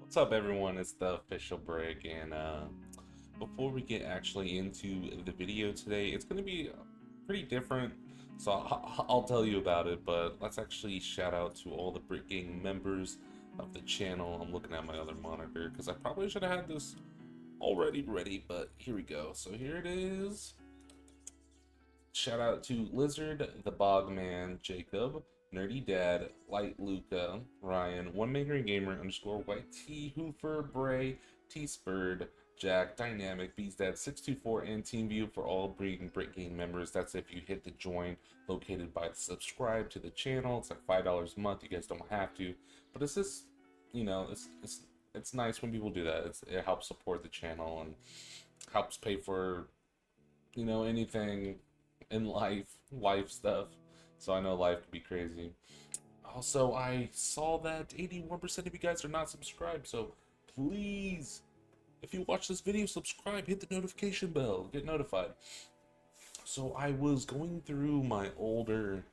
What's up, everyone? It's the official break, and before we get actually into the video today, it's going to be pretty different. So I'll tell you about it, but let's actually shout out to all the Brick Gang members of the channel. I'm looking at my other monitor because I probably should have had this already ready, but here we go. So here it is. Shout out to Lizard, the Bogman, Jacob, Nerdy Dad, Light Luca, Ryan, One Maker Gamer underscore White T, Hoofer, Bray, T Spurred, Jack, Dynamic, Bees Dad 624, and TeamView for all Brick Game members. That's if you hit the join located by the subscribe to the channel. It's like $5 a month. You guys don't have to, but it's just, it's nice when people do that. It helps support the channel and helps pay for anything in life stuff. So I know life could be crazy. Also, I saw that 81% of you guys are not subscribed, so please, if you watch this video, subscribe, hit the notification bell, get notified. So I was going through my older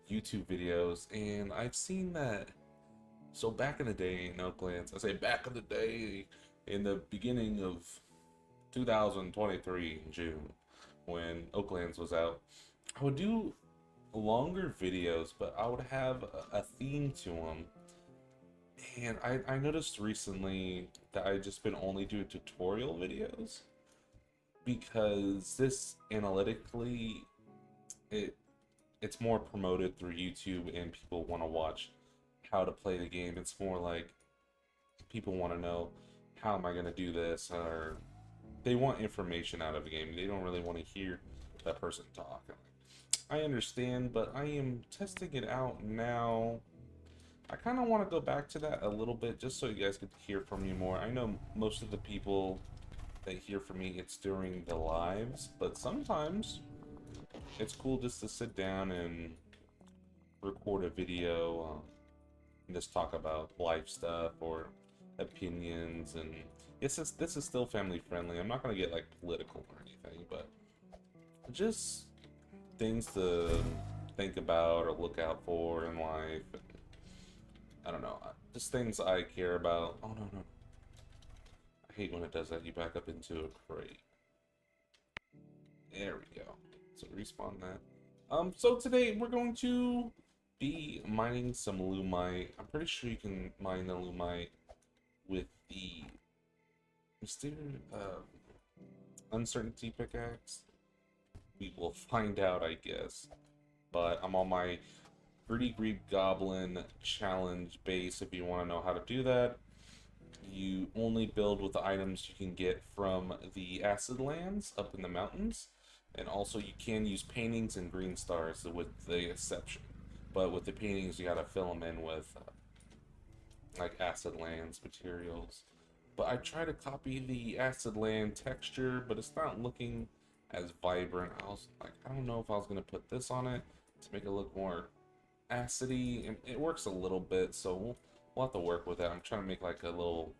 YouTube videos, and I've seen that. So back in the day in Oaklands, I say back in the day, in the beginning of 2023 in June, when Oaklands was out, I would do longer videos, but I would have a theme to them. And I noticed recently that I just been only doing tutorial videos because this analytically it's more promoted through YouTube and people want to watch how to play the game. It's more like people want to know how am I going to do this, or they want information out of the game. They don't really want to hear that person talk. I understand, but I am testing it out now. I kind of want to go back to that a little bit just so you guys could hear from me more. I know most of the people that hear from me, it's during the lives, but sometimes it's cool just to sit down and record a video and just talk about life stuff or opinions. And this is still family friendly. I'm not going to get like political or anything, but just things to think about or look out for in life. I don't know, just things I care about. Oh no, I hate when it does that. You back up into a crate. There we go. So respawn that. So today we're going to be mining some Lumite. I'm pretty sure you can mine the Lumite with the mysterious uncertainty pickaxe. We will find out, I guess. But I'm on my Gritty Greed Goblin challenge base. If you want to know how to do that, you only build with the items you can get from the acid lands up in the mountains. And also you can use paintings and green stars with the exception. But with the paintings you gotta fill them in with like acid lands materials. But I try to copy the acid land texture, but it's not looking as vibrant. I was like, I don't know if I was gonna put this on it to make it look more acidy, and it works a little bit, so we'll have to work with it. I'm trying to make like a little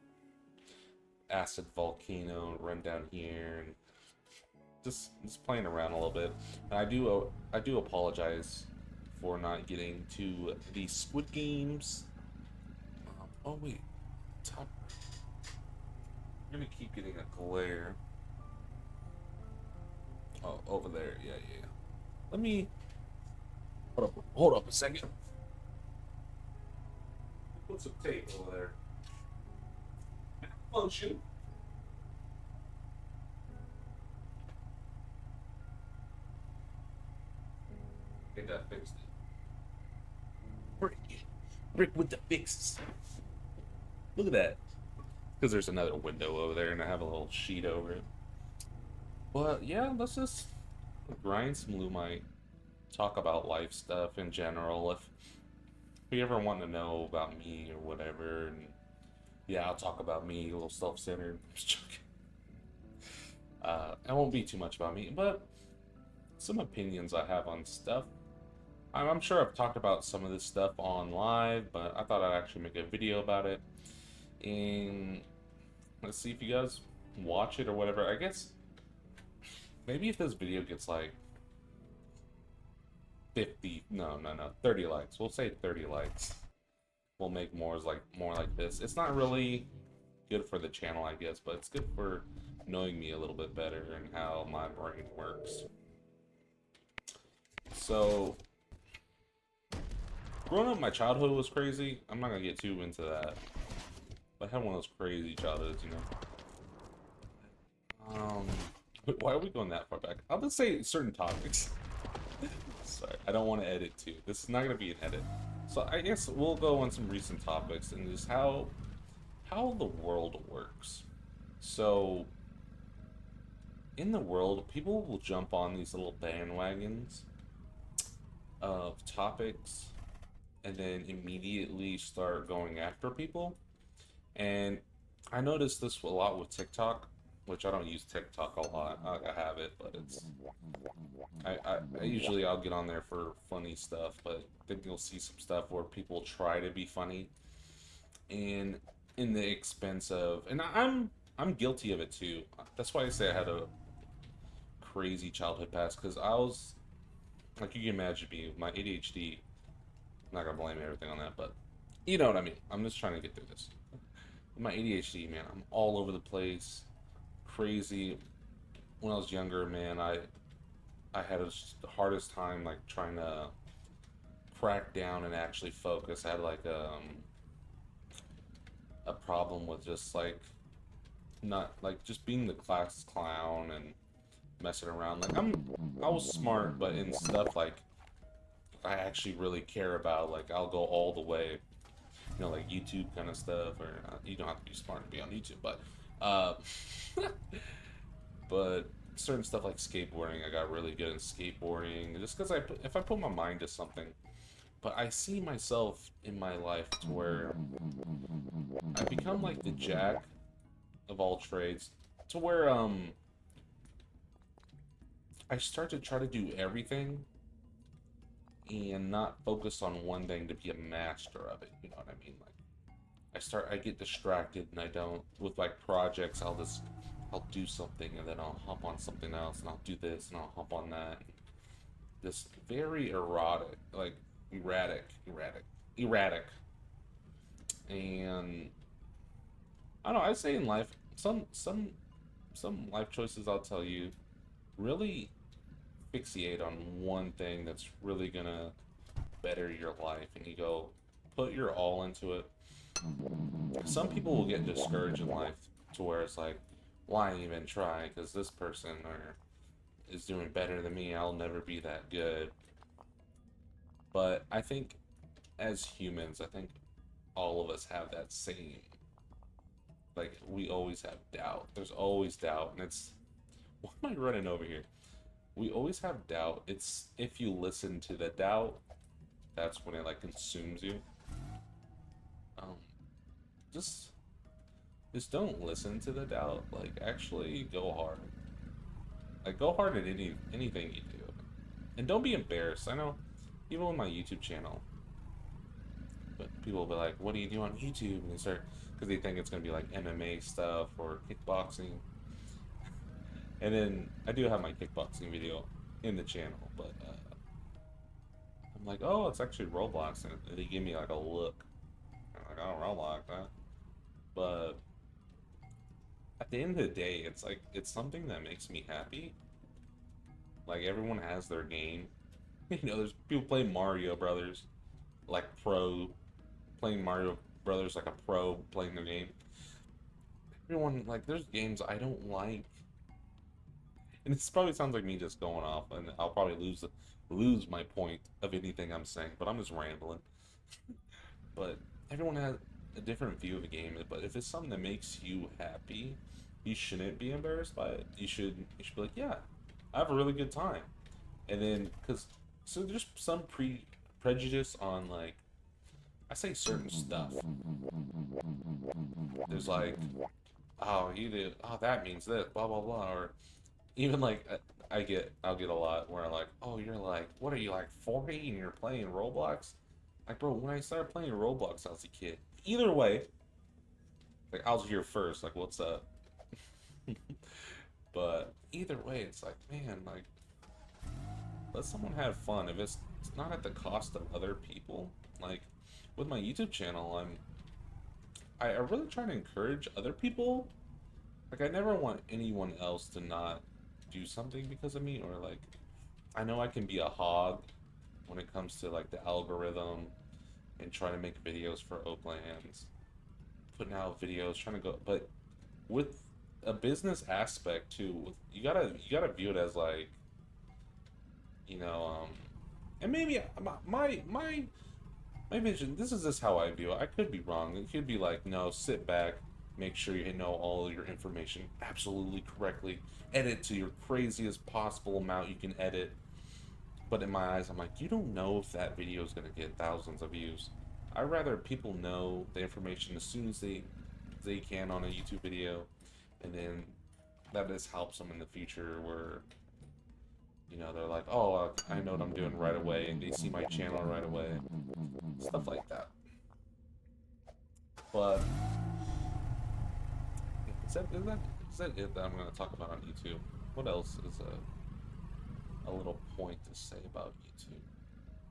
acid volcano run down here, and just playing around a little bit. And I do apologize for not getting to the Squid Games. Oh wait, top. I'm gonna keep getting a glare. Oh, over there. Yeah. Let me hold up a second. Put some tape over there. Function. I think that fixed it. Brick with the fixes. Look at that. Because there's another window over there, and I have a little sheet over it. But yeah, let's just grind some Lumite. Talk about life stuff in general. If you ever want to know about me or whatever, and yeah, I'll talk about me, a little self-centered. Just joking. It won't be too much about me, but some opinions I have on stuff. I'm sure I've talked about some of this stuff on live, but I thought I'd actually make a video about it. And let's see if you guys watch it or whatever. I guess maybe if this video gets like 30 likes. We'll say 30 likes. We'll make more like this. It's not really good for the channel, I guess, but it's good for knowing me a little bit better and how my brain works. So, growing up, my childhood was crazy. I'm not gonna get too into that. But I had one of those crazy childhoods, you know. Why are we going that far back? I'll just say certain topics. Sorry, I don't want to edit too. This is not gonna be an edit. So I guess we'll go on some recent topics and just how the world works. So in the world, people will jump on these little bandwagons of topics and then immediately start going after people. And I noticed this a lot with TikTok, which I don't use TikTok a lot. I have it, but it's I usually I'll get on there for funny stuff, but then you'll see some stuff where people try to be funny, and in the expense of, and I'm guilty of it too. That's why I say I had a crazy childhood past, because I was like, you can imagine me with my ADHD. I'm not gonna blame everything on that, but you know what I mean. I'm just trying to get through this. With my ADHD, man, I'm all over the place, crazy. When I was younger, man, I had the hardest time like trying to crack down and actually focus. I had like a problem with just like not like just being the class clown and messing around. Like I was smart, but in stuff like I actually really care about, like I'll go all the way. You know, like YouTube kind of stuff, or you don't have to be smart to be on YouTube, but but certain stuff like skateboarding, I got really good in skateboarding just because if I put my mind to something. But I see myself in my life to where I become like the jack of all trades, to where I start to try to do everything and not focus on one thing to be a master of it. You know what I mean? Like I get distracted, and I don't, with like projects, I'll do something and then I'll hop on something else, and I'll do this and I'll hop on that. This very erratic, and I don't know. I say in life, some life choices, I'll tell you, really fixate on one thing that's really gonna better your life, and you go put your all into it. Some people will get discouraged in life to where it's like, why even try, because this person is doing better than me, I'll never be that good. But I think as humans, I think all of us have that same, like, we always have doubt. There's always doubt, and it's, why am I running over here? We always have doubt. It's, if you listen to the doubt, that's when it like consumes you. Um, just don't listen to the doubt. Like, actually go hard. Like, go hard at anything you do, and don't be embarrassed. I know, even on my YouTube channel, but people will be like, "What do you do on YouTube?" And they start, because they think it's gonna be like MMA stuff or kickboxing. And then I do have my kickboxing video in the channel, but I'm like, oh, it's actually Roblox, and they give me like a look. I'm like, I don't Roblox that. But at the end of the day, it's like, it's something that makes me happy. Like, everyone has their game. You know, there's people playing Mario Brothers, like pro, playing Mario Brothers like a pro playing their game. Everyone, like, there's games I don't like. And this probably sounds like me just going off, and I'll probably lose my point of anything I'm saying, but I'm just rambling. But everyone has a different view of a game, but if it's something that makes you happy, you shouldn't be embarrassed by it. You should be like, yeah, I have a really good time. And then, so there's some prejudice on, like, I say certain stuff. There's like, oh, that means this, blah blah blah, or even like I'll get a lot where I'm like, oh, you're like, what are you, like 40 and you're playing Roblox? Like, bro, when I started playing Roblox, I was a kid. Either way, like, I was here first, like, what's up? But either way, it's like, man, like, let someone have fun. If it's not at the cost of other people. Like, with my YouTube channel, I really try to encourage other people. Like, I never want anyone else to not do something because of me, or like, I know I can be a hog when it comes to like the algorithm and trying to make videos for Oaklands, putting out videos, trying to go, but with a business aspect too, you gotta view it as like, you know, and maybe my vision, this is just how I view it. I could be wrong. It could be like, no, sit back, make sure you know all your information absolutely correctly, edit to your craziest possible amount you can edit. But in my eyes, I'm like, you don't know if that video is gonna get thousands of views. I'd rather people know the information as soon as they can on a YouTube video, and then that just helps them in the future where, you know, they're like, oh, I know what I'm doing right away, and they see my channel right away, stuff like that. But is that it that I'm going to talk about on YouTube? What else is a little point to say about YouTube?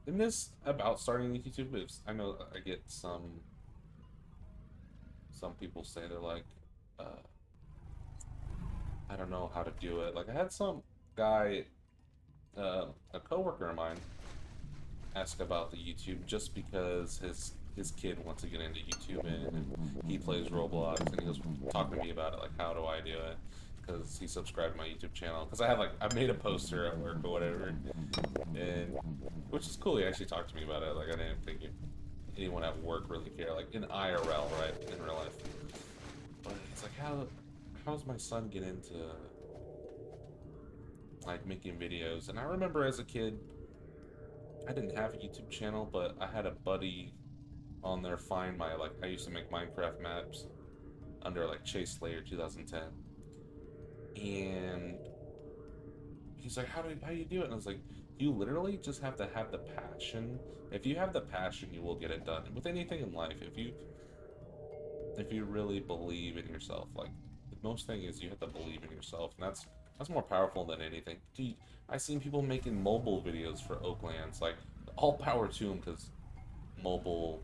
In this about starting YouTube, is I know I get some people say they're like, uh, I don't know how to do it. Like I had some guy, a coworker of mine, ask about the YouTube just because his kid wants to get into YouTube and he plays Roblox and he was talking to me about it, like how do I do it? Because he subscribed to my YouTube channel. Because I have like I made a poster at work or whatever, and which is cool. He actually talked to me about it. Like I didn't think anyone at work really care, like in IRL, right, in real life. But it's like how's my son get into like making videos? And I remember as a kid, I didn't have a YouTube channel, but I had a buddy on there find my like I used to make Minecraft maps under like Chase Slayer 2010, and he's like, how you do it? And I was like, you literally just have to have the passion. If you have the passion, you will get it done. With anything in life, if you really believe in yourself, like the most thing is you have to believe in yourself, and that's more powerful than anything. Dude, I've seen people making mobile videos for Oaklands, like all power to them, because mobile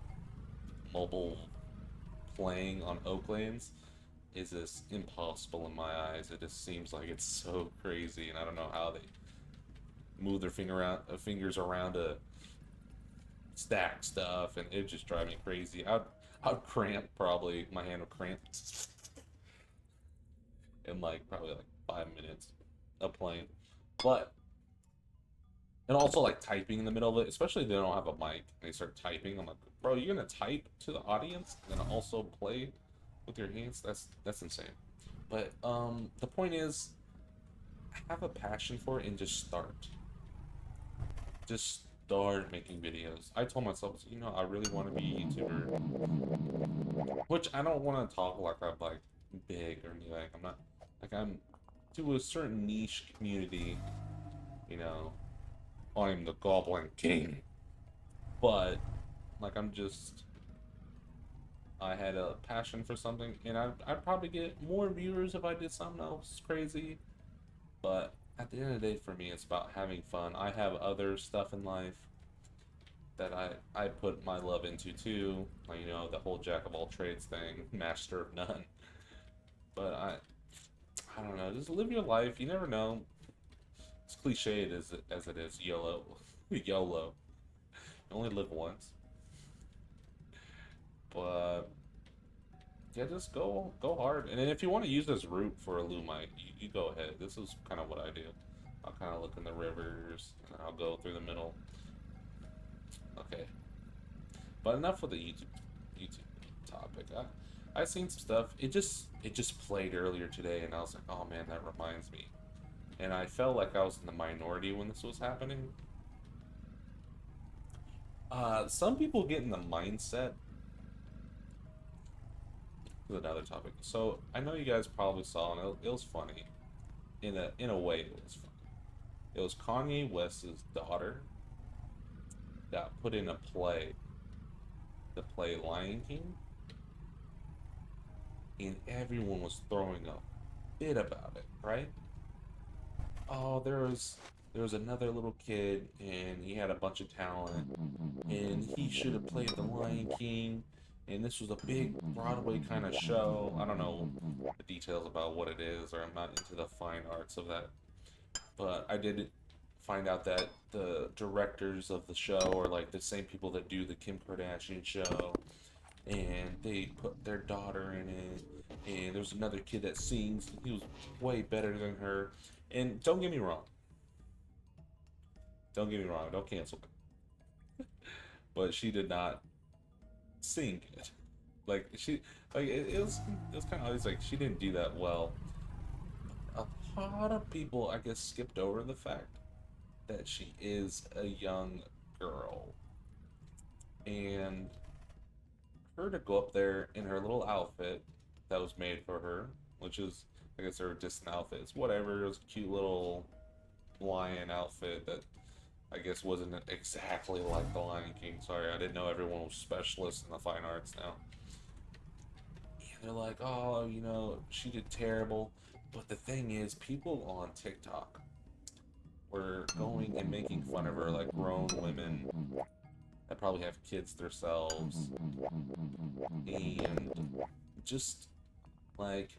mobile playing on Oaklands is just impossible in my eyes. It just seems like it's so crazy, and I don't know how they move their fingers around to stack stuff, and it just drive me crazy. I'd cramp probably. My hand would cramp in like probably like 5 minutes of playing, but. And also like typing in the middle of it, especially if they don't have a mic and they start typing. I'm like, bro, you're gonna type to the audience and then also play with your hands? That's insane. But the point is, have a passion for it and just start. Just start making videos. I told myself, you know, I really want to be a YouTuber, which I don't want to talk like I'm like big or anything. I'm not like I'm to a certain niche community, you know. I'm the Goblin King. But, like, I had a passion for something, and I'd probably get more viewers if I did something else crazy. But at the end of the day, for me, it's about having fun. I have other stuff in life that I put my love into too. Like, you know, the whole jack of all trades thing, master of none. But I don't know, just live your life. You never know. It's cliched as it is, YOLO. YOLO. You only live once. But yeah, just go hard. And then if you want to use this route for a Lumite, you go ahead. This is kind of what I do. I'll kind of look in the rivers, and I'll go through the middle. Okay. But enough with the YouTube topic. I seen some stuff. It just played earlier today, and I was like, oh man, that reminds me. And I felt like I was in the minority when this was happening. Some people get in the mindset. This is another topic. So I know you guys probably saw, and it was funny. In a way, it was funny. It was Kanye West's daughter that put in a play, the play Lion King, and everyone was throwing a fit about it, right? Oh, there was another little kid and he had a bunch of talent and he should have played the Lion King And this was a big Broadway kind of show. I don't know the details about what it is, or I'm not into the fine arts of that. But I did find out that the directors of the show are like the same people that do the Kim Kardashian show, and they put their daughter in it. And there's another kid that sings. He was way better than her. And don't get me wrong. Don't get me wrong. Don't cancel me. But she did not sing it. It was kind of always like she didn't do that well. A lot of people, I guess, skipped over the fact that she is a young girl, and her to go up there in her little outfit that was made for her, which is, I guess, her distant outfits, whatever. It was a cute little lion outfit that I guess wasn't exactly like the Lion King. Sorry, I didn't know everyone was specialists in the fine arts now. And they're like, oh, she did terrible. But the thing is, people on TikTok were going and making fun of her, like grown women that probably have kids themselves, and just like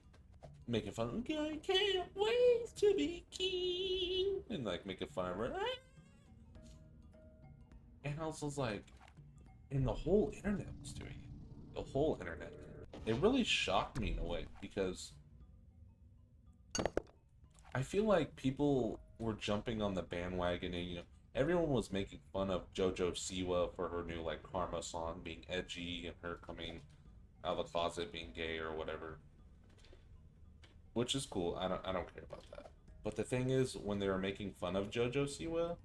making fun of, I can't wait to be king, and like making fun of her. And I was like, and the whole internet was doing it. The whole internet. It really shocked me in a way, because I feel like people were jumping on the bandwagon, and everyone was making fun of JoJo Siwa for her new like Karma song being edgy and her coming out of the closet being gay or whatever, which is cool. I don't care about that. But the thing is, when they were making fun of JoJo Siwa,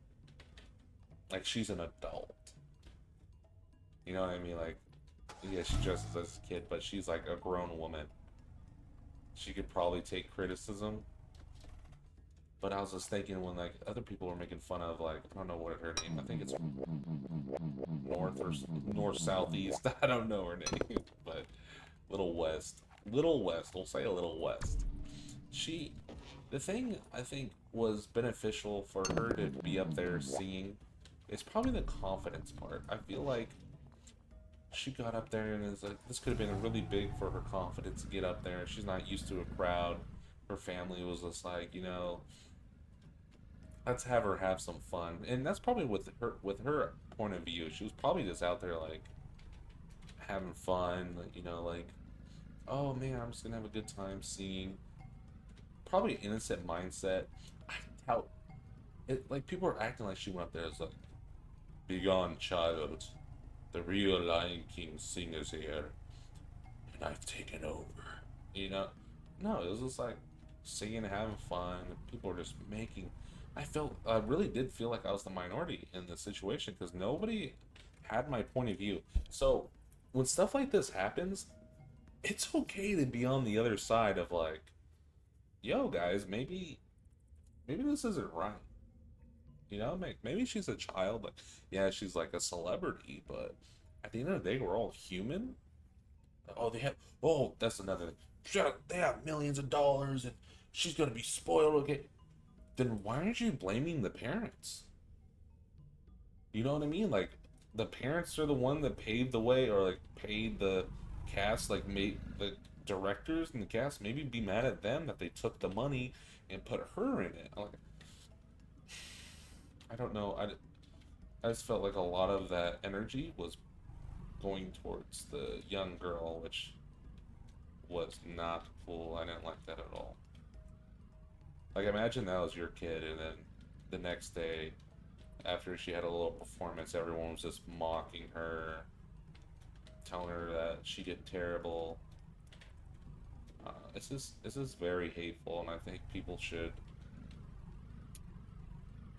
like, she's an adult. You know what I mean? Like, yeah, she dresses as a kid, but she's like a grown woman. She could probably take criticism. But I was just thinking, when like other people were making fun of, like, I don't know what her name. I think it's north southeast. I don't know her name, but Little West. Little West. We'll say a Little West. The thing I think was beneficial for her to be up there singing is probably the confidence part. I feel like she got up there and is like, this could have been really big for her confidence to get up there. She's not used to a crowd. Her family was just like, let's have her have some fun. And that's probably with her point of view. She was probably just out there like having fun, like, oh man, I'm just gonna have a good time singing. Probably an innocent mindset. I doubt it. Like, people are acting like she went up there as like, begone, child. The real Lion King singer's here, and I've taken over. No, it was just like singing and having fun. And people were just making. I really did feel like I was the minority in this situation, because nobody had my point of view. So when stuff like this happens, it's okay to be on the other side of like, yo guys, maybe this isn't right. Maybe she's a child, but yeah, she's like a celebrity, but at the end of the day, we're all human. That's another thing. Shut up, they have millions of dollars and she's gonna be spoiled, okay? Then why aren't you blaming the parents? You know what I mean? Like, the parents are the one that paved the way, or like paid the cast, like made the directors and the cast, maybe be mad at them that they took the money and put her in it. Like, I don't know. I just felt like a lot of that energy was going towards the young girl, which was not cool. I didn't like that at all. Like, imagine that was your kid, and then the next day, after she had a little performance, everyone was just mocking her, telling her that she did terrible. It's just very hateful, and I think people should.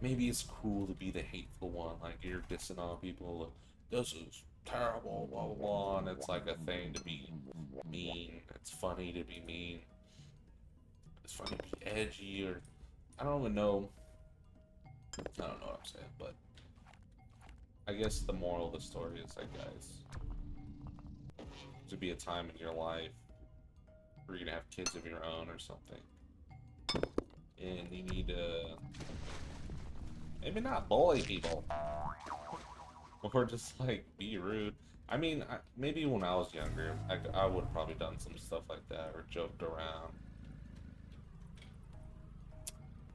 Maybe it's cool to be the hateful one, like you're dissing on people. This is terrible, blah blah blah, and it's like a thing to be mean. It's funny to be mean. It's funny to be edgy, or I don't even know. I don't know what I'm saying, but I guess the moral of the story is that, guys, to be a time in your life where you're gonna have kids of your own or something, and you need to maybe not bully people, or just like be rude. I mean, maybe when I was younger, I would have probably done some stuff like that or joked around.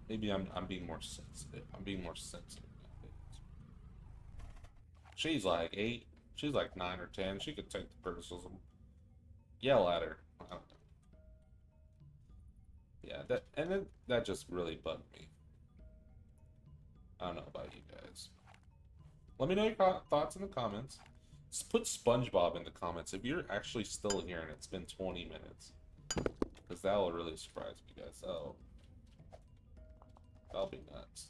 Maybe I'm being more sensitive. I'm being more sensitive nowadays. She's like 8. She's like 9 or 10. She could take the criticism. Yell at her. I don't know. Yeah, that just really bugged me. I don't know about you guys. Let me know your thoughts in the comments. Just put SpongeBob in the comments if you're actually still here and it's been 20 minutes. Because that will really surprise me, guys. Oh. That'll be nuts.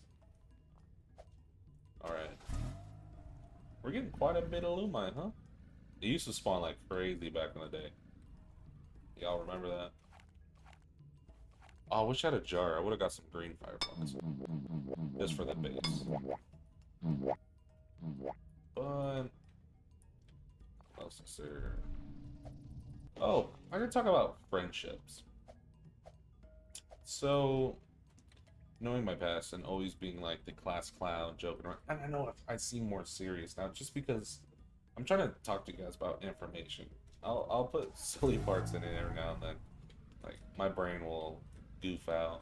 Alright. We're getting quite a bit of Lumite, huh? It used to spawn like crazy back in the day. Y'all remember that? Oh, I wish I had a jar. I would have got some green fireflies. Just for the base. But... what else is there? Oh, I can talk about friendships. So... knowing my past and always being like the class clown, joking around, and I know I seem more serious now just because I'm trying to talk to you guys about information. I'll put silly parts in it every now and then. Like my brain will goof out.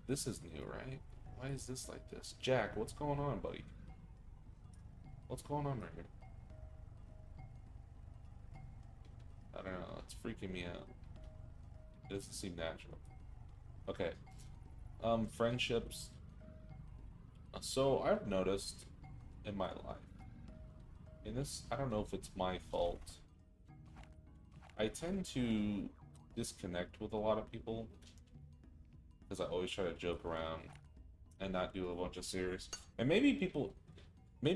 This is new, right? Why is this like this? Jack, what's going on, buddy? What's going on right here? I don't know. It's freaking me out. It doesn't seem natural. Okay. Friendships. So I've noticed in my life, and this, I don't know if it's my fault, I tend to disconnect with a lot of people because I always try to joke around and not do a bunch of serious. And maybe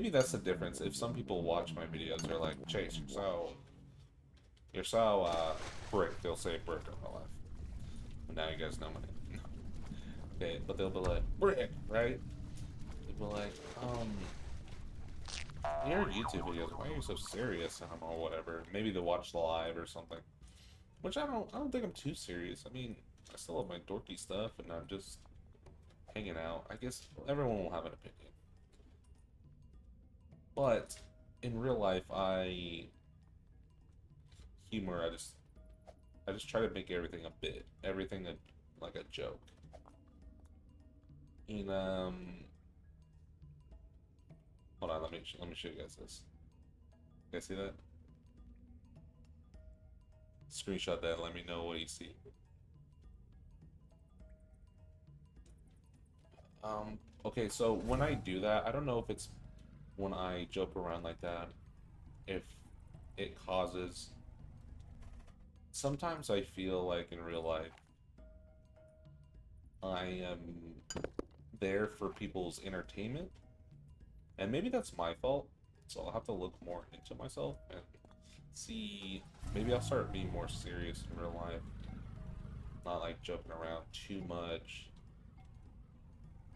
that's the difference. If some people watch my videos, they're like, Chase, you're so brick. They'll say brick in my life. And now you guys know my name. Okay, but they'll be like, brick, right? They'll be like, your YouTube videos, why are you so serious? Or whatever. Maybe they watch the live or something. Which I don't think I'm too serious. I mean, I still have my dorky stuff and I'm just hanging out. I guess everyone will have an opinion. But in real life, humor, I just try to make everything like a joke. And hold on, let me show you guys this. You guys see that? Screenshot that. Let me know what you see. Okay, so when I do that, I don't know if it's when I joke around like that, if it causes. Sometimes I feel like in real life, I am there for people's entertainment, and maybe that's my fault. So I'll have to look more into myself and see. Maybe I'll start being more serious in real life, not like joking around too much,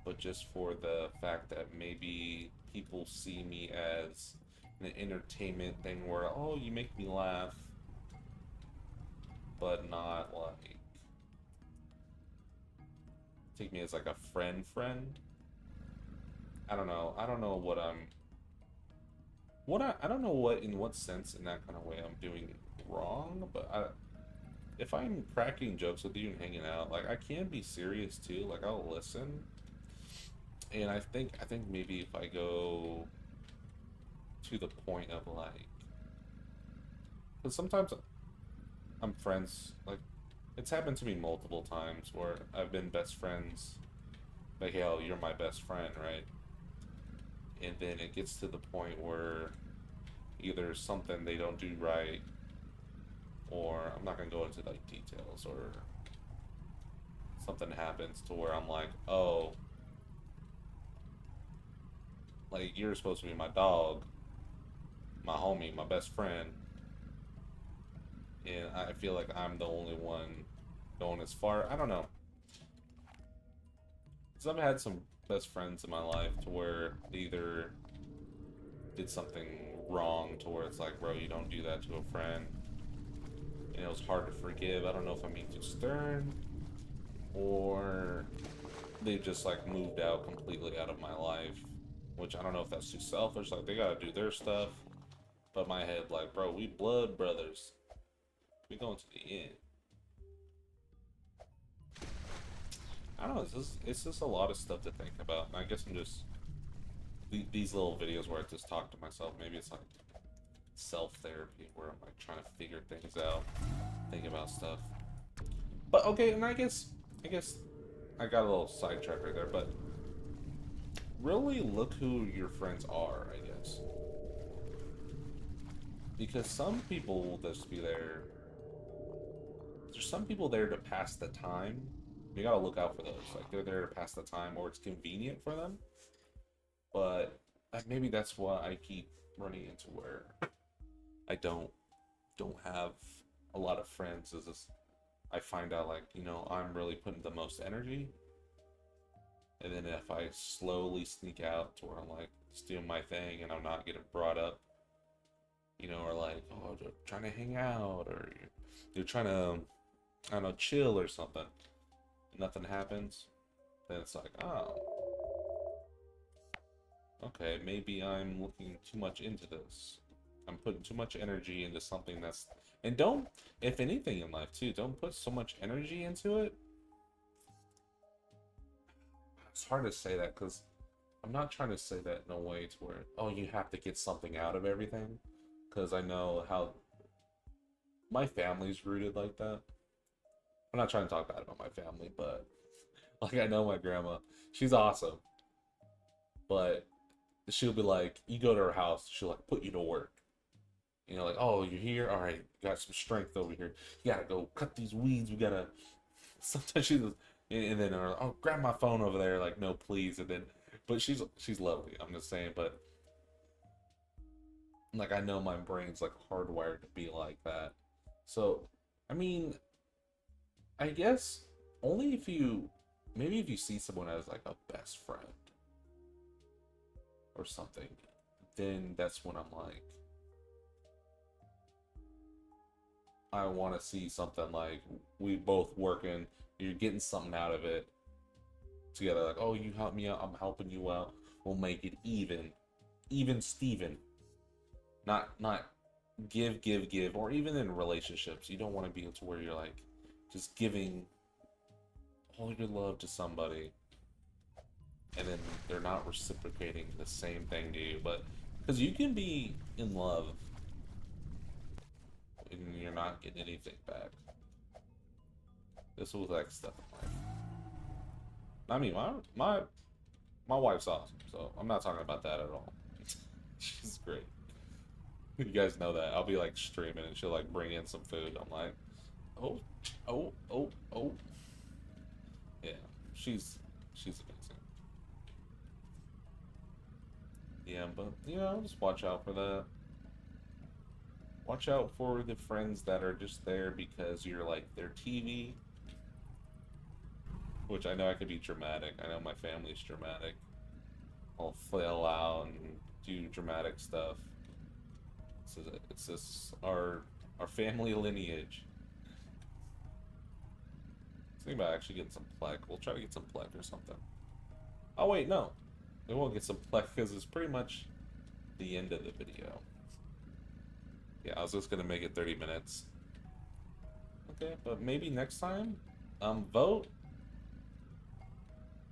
but just for the fact that maybe people see me as an entertainment thing where, oh, you make me laugh, but not like take me as like a friend. I don't know. I don't know what I don't know what in what sense in that kind of way I'm doing wrong, but if I'm cracking jokes with you and hanging out, like I can be serious too. Like I'll listen, and I think maybe if I go to the point of like, because sometimes I'm friends, like it's happened to me multiple times where I've been best friends, like, hell, you're my best friend, right? And then it gets to the point where either something they don't do right, or I'm not gonna go into like details, or something happens to where I'm like, oh, like you're supposed to be my dog, my homie, my best friend, and I feel like I'm the only one going as far. I don't know. Because I've had some best friends in my life to where they either did something wrong to where it's like, bro, you don't do that to a friend. And it was hard to forgive. I don't know if I'm being too stern, or they just like moved out completely out of my life, which I don't know if that's too selfish. Like they gotta do their stuff. But my head, like, bro, we blood brothers. We going to the end. I don't know. It's just a lot of stuff to think about. And I guess I'm just these little videos where I just talk to myself. Maybe it's like self therapy where I'm like trying to figure things out, think about stuff. But okay, and I guess I got a little sidetracked right there. But really look who your friends are, I guess. Because some people will just be there. There's some people there to pass the time. You gotta look out for those. Like they're there to pass the time, or it's convenient for them. But maybe that's why I keep running into where I don't have a lot of friends. Is this? I find out like I'm really putting the most energy, and then if I slowly sneak out to where I'm like just doing my thing and I'm not getting brought up, or like, oh, they're trying to hang out, or you're trying to, I don't know, chill or something, nothing happens, then it's like, oh, okay, maybe I'm looking too much into this. I'm putting too much energy into something that's, and don't, if anything in life too, don't put so much energy into it. It's hard to say that because I'm not trying to say that in a way to where, oh, you have to get something out of everything. Because I know how my family's rooted like that. I'm not trying to talk bad about my family, but like I know my grandma, she's awesome. But she'll be like, you go to her house, she'll like put you to work. Like, oh, you're here? All right, got some strength over here. You gotta go cut these weeds. We gotta. Sometimes she's, and then, oh, grab my phone over there. Like, no, please. And then, but she's lovely. I'm just saying, but like I know my brain's like hardwired to be like that. So, I mean, I guess only if you maybe if you see someone as like a best friend or something, then that's when I'm like I want to see something like we both working, you're getting something out of it together. Like, oh, you help me out, I'm helping you out. We'll make it even Steven. Not give, or even in relationships, you don't want to be to where you're like just giving all your love to somebody and then they're not reciprocating the same thing to you. But because you can be in love and you're not getting anything back. This was like stuff in life. I mean, my wife's awesome, so I'm not talking about that at all. She's great. You guys know that. I'll be like streaming and she'll like bring in some food. I'm like, oh, oh. Yeah, she's amazing. Yeah, but just watch out for that. Watch out for the friends that are just there because you're like their TV. Which I know I could be dramatic. I know my family's dramatic. I'll flail out and do dramatic stuff. It's just our family lineage. Think about actually getting some plaque. We'll try to get some plaque or something. Oh wait, no. We won't get some plaque because it's pretty much the end of the video. Yeah, I was just gonna make it 30 minutes. Okay, but maybe next time, vote.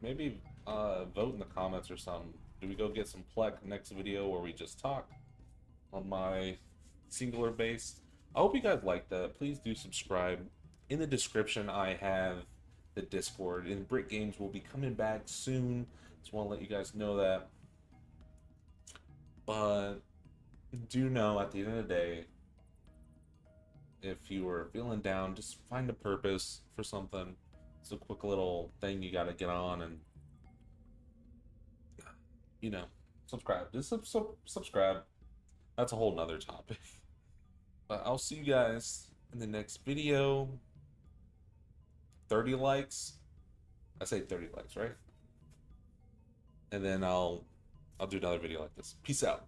Maybe vote in the comments or something. Do we go get some plaque next video where we just talk on my singular base? I hope you guys like that. Please do subscribe. In the description, I have the Discord, and Brick Games will be coming back soon. Just want to let you guys know that. But do know at the end of the day, if you are feeling down, just find a purpose for something. It's a quick little thing you got to get on and, subscribe. Just subscribe. That's a whole nother topic. But I'll see you guys in the next video. 30 likes. I say 30 likes, right? And then I'll do another video like this. Peace out.